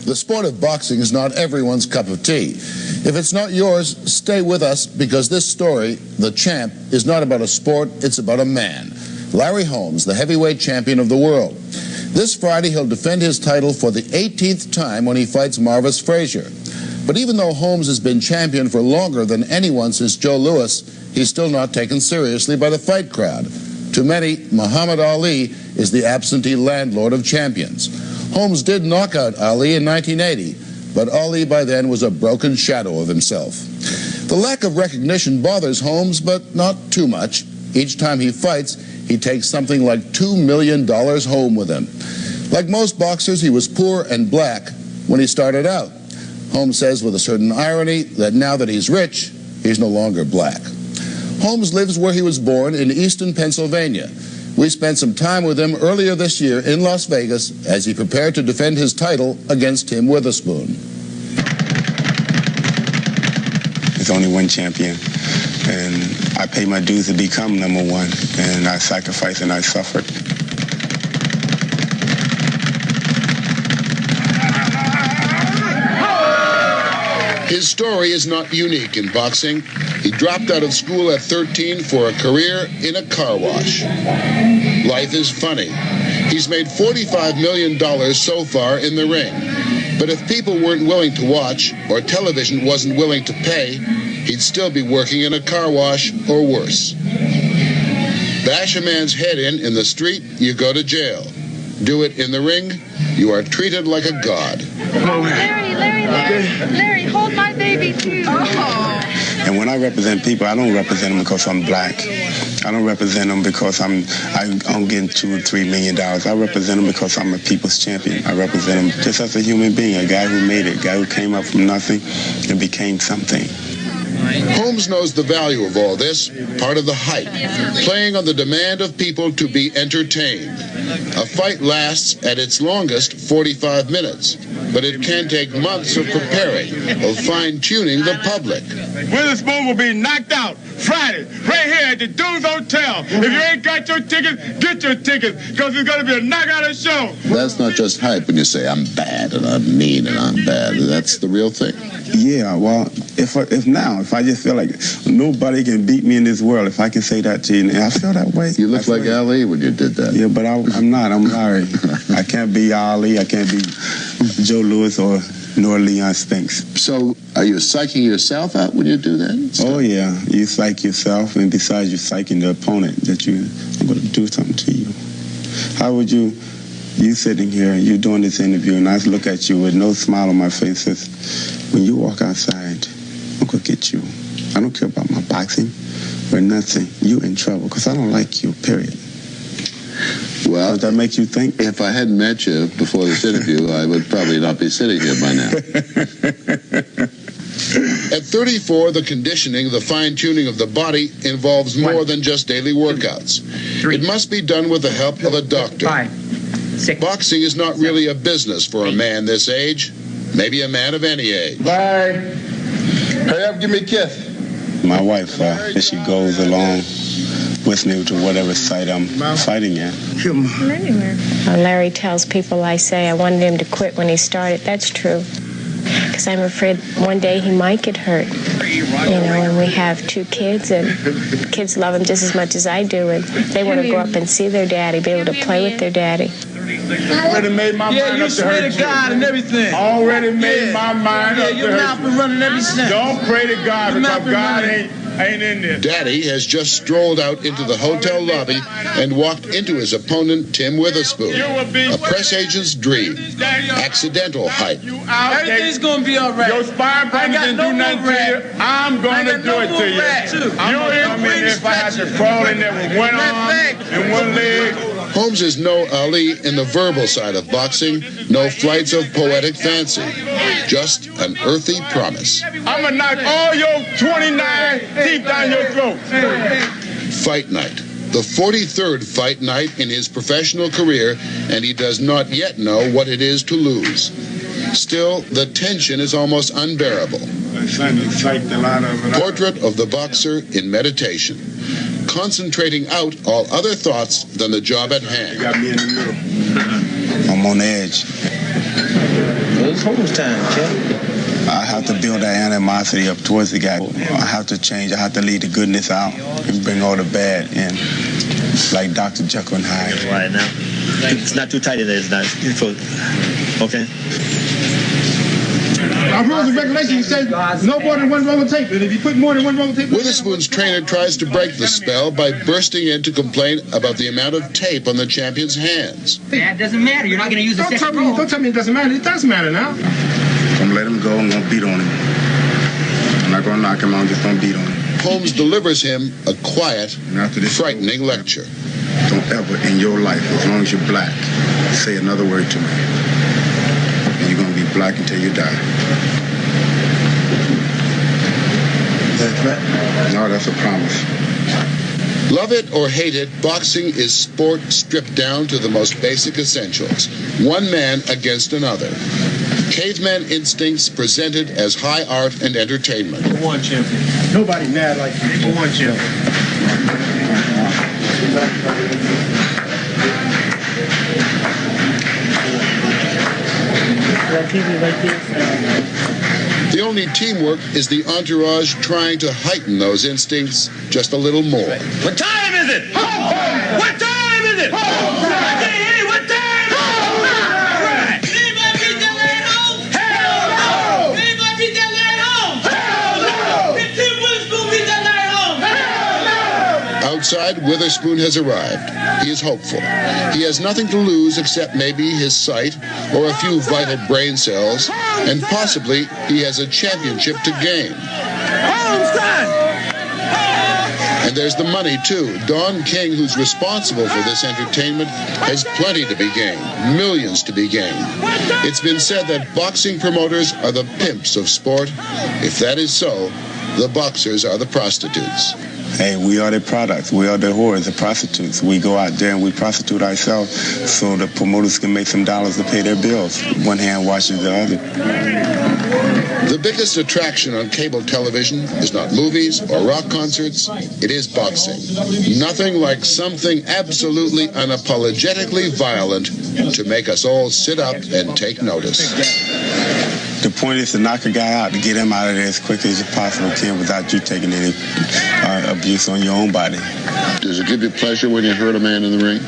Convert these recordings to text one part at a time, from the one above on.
The sport of boxing is not everyone's cup of tea. If it's not yours, stay with us, because this story, The Champ, is not about a sport, it's about a man. Larry Holmes, the heavyweight champion of the world. This Friday, he'll defend his title for the 18th time when he fights Marvis Frazier. But even though Holmes has been champion for longer than anyone since Joe Louis, he's still not taken seriously by the fight crowd. To many, Muhammad Ali is the absentee landlord of champions. Holmes did knock out Ali in 1980, but Ali by then was a broken shadow of himself. The lack of recognition bothers Holmes, but not too much. Each time he fights, he takes something like $2 million home with him. Like most boxers, he was poor and black when he started out. Holmes says with a certain irony that now that he's rich, he's no longer black. Holmes lives where he was born in Easton, Pennsylvania. We spent some time with him earlier this year in Las Vegas as he prepared to defend his title against Tim Witherspoon. There's only one champion, and I paid my dues to become number one, and I sacrificed and I suffered. His story is not unique in boxing. He dropped out of school at 13 for a career in a car wash. Life is funny. He's made $45 million so far in the ring. But if people weren't willing to watch, or television wasn't willing to pay, he'd still be working in a car wash or worse. Bash a man's head in the street, you go to jail. Do it in the ring, you are treated like a god. Larry, hold my baby too. Oh. And when I represent people, I don't represent them because I'm black. I don't represent them because I'm getting $2 or $3 million. I represent them because I'm a people's champion. I represent them just as a human being, a guy who made it, a guy who came up from nothing and became something. Holmes knows the value of all this, part of the hype, playing on the demand of people to be entertained. A fight lasts, at its longest, 45 minutes, but it can take months of preparing, of fine-tuning the public. Witherspoon will be knocked out Friday, right here at the Dunes Hotel. If you ain't got your tickets, get your tickets, because it's going to be a knockout show. That's not just hype when you say, I'm bad and I'm mean and I'm bad. That's the real thing. Yeah, well, if I just feel like nobody can beat me in this world, if I can say that to you, and I feel that way. You look like Ali when you did that. Yeah, but I'm not. I'm Larry. I can't be Ali. I can't be Joe Louis nor Leon Spinks. So are you psyching yourself out when you do that? Oh, yeah. You psych yourself, and besides you psyching the opponent that I'm going to do something to you. How would you sitting here, you doing this interview, and I look at you with no smile on my face, says, when you walk outside, I'm going to get you. I don't care about my boxing or nothing. You in trouble, because I don't like you, period. Well, does that make you think? If I hadn't met you before this interview, I would probably not be sitting here by now. At 34, the conditioning, the fine-tuning of the body involves more than just daily workouts. It must be done with the help of a doctor. 5, 6. Boxing is not really a business for a man this age, maybe a man of any age. Larry, hurry up, give me a kiss. My wife, she goes along with me to whatever site I'm fighting at. Larry tells people I say I wanted him to quit when he started. That's true. Because I'm afraid one day he might get hurt. You know, and we have 2 kids, and kids love him just as much as I do, and they want to go up and see their daddy, be able to play with their daddy. Already made my mind up to hurt you. God and everything. Already made my mind up to hurt you. Your mouth been running ever since. Don't pray to God, because God ain't in there. Daddy has just strolled out into the hotel lobby and walked into his opponent, Tim Witherspoon. A press agent's dream. Accidental hype. Everything's going to be all right. Your sparring partner didn't do nothing to you. I'm going to do it to you. I'm going to come in if I have to crawl in there with one arm and one leg. Holmes is no Ali in the verbal side of boxing, no flights of poetic fancy, just an earthy promise. I'm going to knock all your 29 teeth down your throat. Fight night, the 43rd fight night in his professional career, and he does not yet know what it is to lose. Still, the tension is almost unbearable. Portrait of the boxer in meditation, concentrating out all other thoughts than the job at hand. I'm on the edge. Holmes time, champ. I have to build that animosity up towards the guy. I have to change. I have to leave the goodness out and bring all the bad in, like Dr. Jekyll and Hyde. Right now, it's not too tight in there. It's not. Okay. Our rules and regulations say no more than one roll of tape. And if you put more than one roll of tape... Witherspoon's trainer tries to break the spell by bursting in to complain about the amount of tape on the champion's hands. That doesn't matter. You're not going to use the second roll. Don't tell me it doesn't matter. It does matter now. I'm going to let him go. I'm going to beat on him. I'm not going to knock him out. I'm just going to beat on him. Holmes delivers him a quiet, frightening lecture. Don't ever in your life, as long as you're black, say another word to me. And you're going to be black until you die. Is that a threat? No, that's a promise. Love it or hate it, boxing is sport stripped down to the most basic essentials. One man against another. Caveman instincts presented as high art and entertainment. Number one champion. Nobody mad like you. Number one champion. The only teamwork is the entourage trying to heighten those instincts just a little more. What time is it? What time is it? I can't hear you. What time? Outside, Witherspoon has arrived. He is hopeful. He has nothing to lose except maybe his sight or a few vital brain cells, and possibly he has a championship to gain. And there's the money, too. Don King, who's responsible for this entertainment, has plenty to be gained, millions to be gained. It's been said that boxing promoters are the pimps of sport. If that is so, the boxers are the prostitutes. Hey, we are the products. We are the whores, the prostitutes. We go out there and we prostitute ourselves so the promoters can make some dollars to pay their bills. One hand washes the other. The biggest attraction on cable television is not movies or rock concerts. It is boxing. Nothing like something absolutely unapologetically violent to make us all sit up and take notice. The point is to knock a guy out, to get him out of there as quick as you possibly can without you taking any abuse on your own body. Does it give you pleasure when you hurt a man in the ring?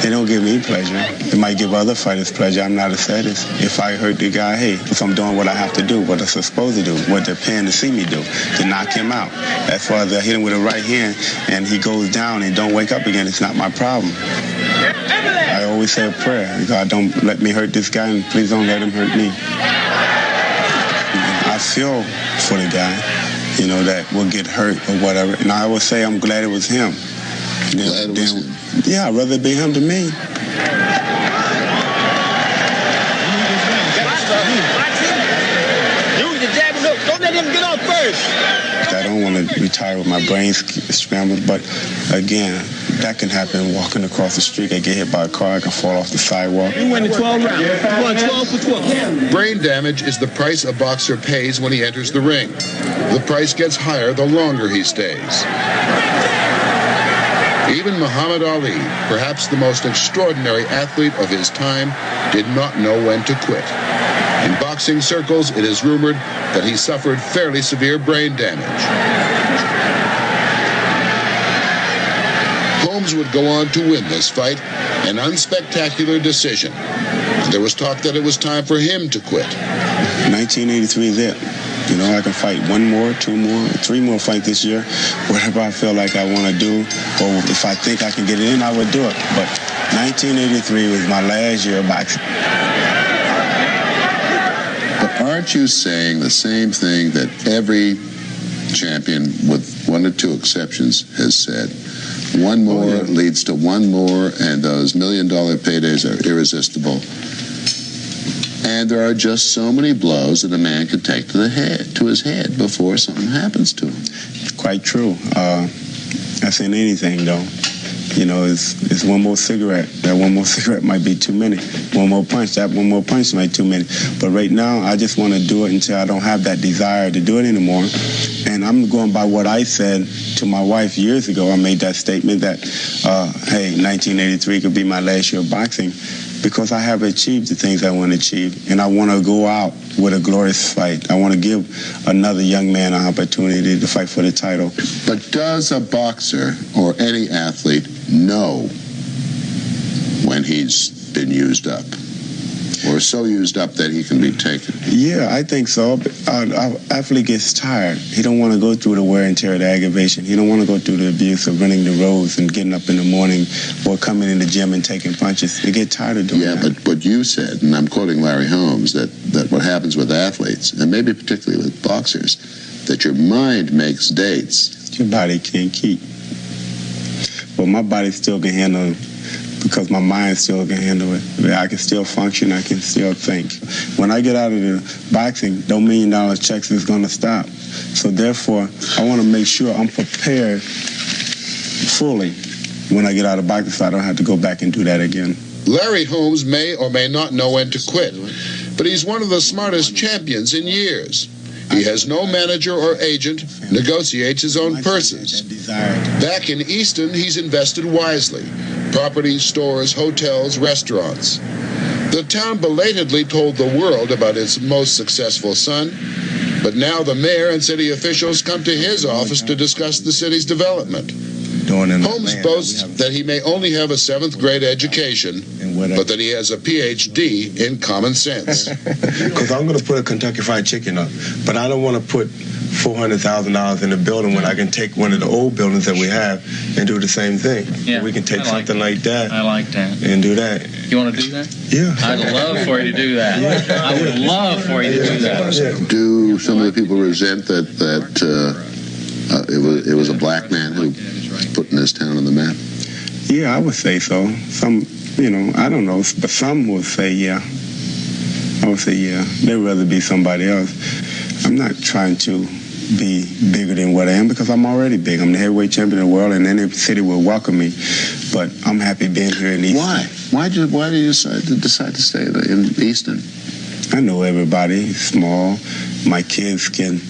It don't give me pleasure. It might give other fighters pleasure. I'm not a sadist. If I hurt the guy, hey, if I'm doing what I have to do, what I'm supposed to do, what they're paying to see me do, to knock him out. As far as I hit him with a right hand and he goes down and don't wake up again, it's not my problem. I always say a prayer. God, don't let me hurt this guy and please don't let him hurt me. I feel for the guy, you know, that will get hurt or whatever. And I would say I'm glad it was him. Glad it was him? Yeah, I'd rather it be him than me. Don't let him get on first. I don't want to retire with my brain scrambled, but again, that can happen walking across the street. I get hit by a car, I can fall off the sidewalk. You win the 12 rounds. You won 12 for 12. Brain damage is the price a boxer pays when he enters the ring. The price gets higher the longer he stays. Even Muhammad Ali, perhaps the most extraordinary athlete of his time, did not know when to quit. In boxing circles, it is rumored that he suffered fairly severe brain damage. Holmes would go on to win this fight, an unspectacular decision. There was talk that it was time for him to quit. 1983 is it. You know, I can fight one more, two more, three more fights this year. Whatever I feel like I want to do, or if I think I can get it in, I would do it. But 1983 was my last year of boxing. But aren't you saying the same thing that every champion, with one or two exceptions, has said? One more leads to one more, and those $1 million paydays are irresistible. And there are just so many blows that a man can take to the head, to his head, before something happens to him. Quite true. That's in anything, though. You know, it's one more cigarette. That one more cigarette might be too many. One more punch. That one more punch might be too many. But right now, I just want to do it until I don't have that desire to do it anymore. And I'm going by what I said to my wife years ago. I made that statement that, hey, 1983 could be my last year of boxing. because I have achieved the things I want to achieve, and I want to go out with a glorious fight. I want to give another young man an opportunity to fight for the title. But does a boxer or any athlete know when he's been used up? Or so used up that he can be taken? Yeah, I think so. Our athlete gets tired. He don't want to go through the wear and tear, the aggravation. He don't want to go through the abuse of running the roads and getting up in the morning or coming in the gym and taking punches. They get tired of doing that. Yeah, but you said, and I'm quoting Larry Holmes, that what happens with athletes, and maybe particularly with boxers, that your mind makes dates. Your body can't keep. But my body still can handle it, because my mind still can handle it. I can still function, I can still think. When I get out of the boxing, no $1 million checks is gonna stop. So therefore, I wanna make sure I'm prepared fully when I get out of boxing so I don't have to go back and do that again. Larry Holmes may or may not know when to quit, but he's one of the smartest champions in years. He has no manager or agent, negotiates his own purses. Back in Easton, he's invested wisely. Properties, stores, hotels, restaurants. The town belatedly told the world about its most successful son, but now the mayor and city officials come to his office to discuss the city's development. Holmes boasts that he may only have a 7th grade education, but that he has a PhD in common sense. Because I'm going to put a Kentucky Fried Chicken up, but I don't want to put $400,000 in a building when I can take one of the old buildings that we have and do the same thing. Yeah, we can take something like that. I like that. And do that. You want to do that? Yeah. I'd love for you to do that. I would love for you to do that. Do some of the people resent that it was a black man who putting this town on the map? Yeah, I would say so. Some, I don't know, but some would say yeah. I would say yeah. They'd rather be somebody else. I'm not trying to be bigger than what I am because I'm already big. I'm the heavyweight champion of the world, and any city will welcome me. But I'm happy being here in Easton. Why? Why did you decide to stay in Easton? I know everybody. It's small. My kids can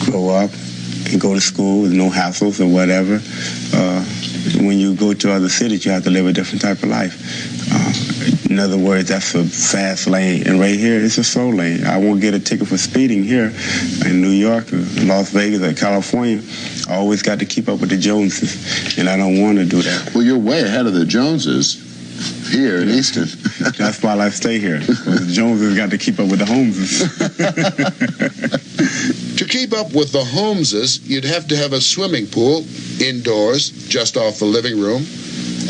grow up and go to school with no hassles or whatever. When you go to other cities, you have to live a different type of life. In other words, that's a fast lane. And right here, it's a slow lane. I won't get a ticket for speeding here in New York or Las Vegas or California. I always got to keep up with the Joneses, and I don't want to do that. Well, you're way ahead of the Joneses here in Easton. That's why I stay here. The Joneses got to keep up with the Holmeses. To keep up with the Holmeses, you'd have to have a swimming pool indoors, just off the living room,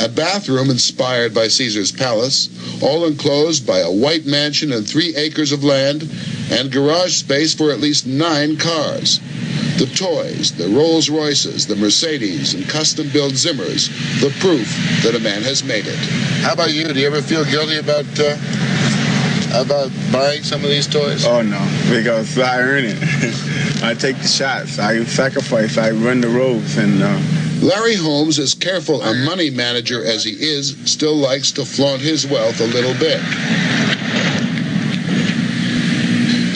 a bathroom inspired by Caesar's palace, all enclosed by a white mansion and 3 acres of land, and garage space for at least 9 cars. The toys, the Rolls Royces, the Mercedes, and custom-built Zimmers, the proof that a man has made it. How about you? Do you ever feel guilty about buying some of these toys? Oh, no, because I earn it. I take the shots. I sacrifice. I run the roads. And Larry Holmes, as careful a money manager as he is, still likes to flaunt his wealth a little bit.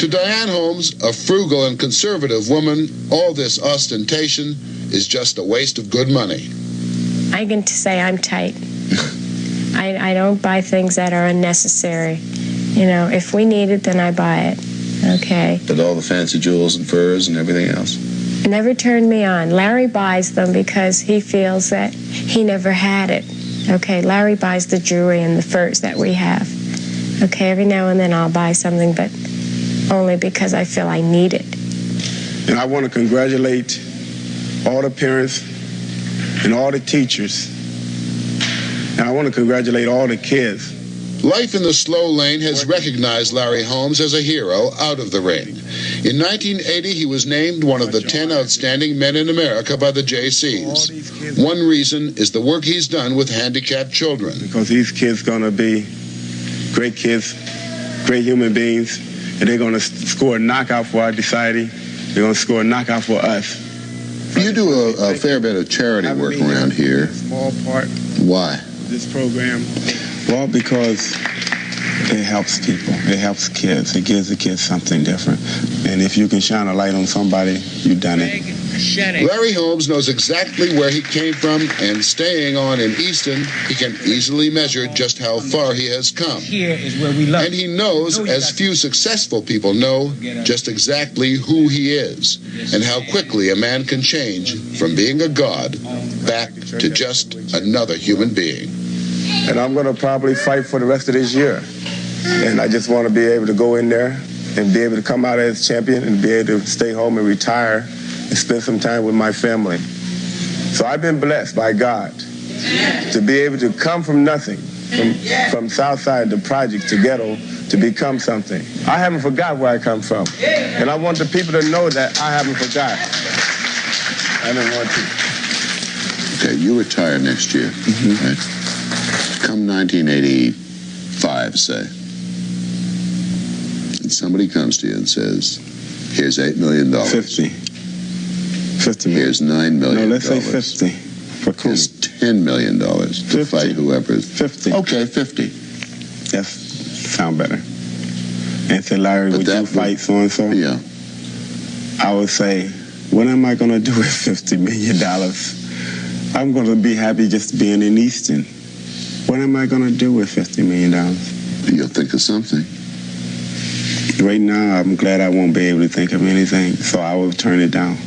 To Diane Holmes, a frugal and conservative woman, all this ostentation is just a waste of good money. I can say I'm tight. I don't buy things that are unnecessary. If we need it, then I buy it. Okay. With all the fancy jewels and furs and everything else? Never turned me on. Larry buys them because he feels that he never had it. Okay, Larry buys the jewelry and the furs that we have. Okay, every now and then I'll buy something, but only because I feel I need it. And I want to congratulate all the parents and all the teachers. And I want to congratulate all the kids. Life in the slow lane has recognized Larry Holmes as a hero out of the ring. In 1980, he was named one of the 10 outstanding men in America by the JCs. One reason is the work he's done with handicapped children. Because these kids going to be great kids, great human beings, and they're going to score a knockout for our society. They're going to score a knockout for us. You do a fair bit of charity work around here. A small part. Why? This program. Well, because it helps people. It helps kids. It gives the kids something different. And if you can shine a light on somebody, you've done it. Larry Holmes knows exactly where he came from, and staying on in Easton, he can easily measure just how far he has come. Here is where we love. And he knows, as few successful people know, just exactly who he is and how quickly a man can change from being a god back to just another human being. And I'm going to probably fight for the rest of this year. And I just want to be able to go in there and be able to come out as champion and be able to stay home and retire and spend some time with my family. So I've been blessed by God to be able to come from nothing, from Southside to Project to Ghetto, to become something. I haven't forgot where I come from. And I want the people to know that I haven't forgot. I don't want to. Okay, you retire next year, right? Come 1985, say, and somebody comes to you and says, here's $8 million. 50 million. Here's $9 million. No, let's say 50. For Here's $10 million to fight whoever's. 50. Okay, 50. Yes, sound better. And say, Larry, would you fight so-and-so? Yeah. I would say, what am I going to do with $50 million? I'm going to be happy just being in Easton. What am I going to do with $50 million? You'll think of something. Right now, I'm glad I won't be able to think of anything, so I will turn it down.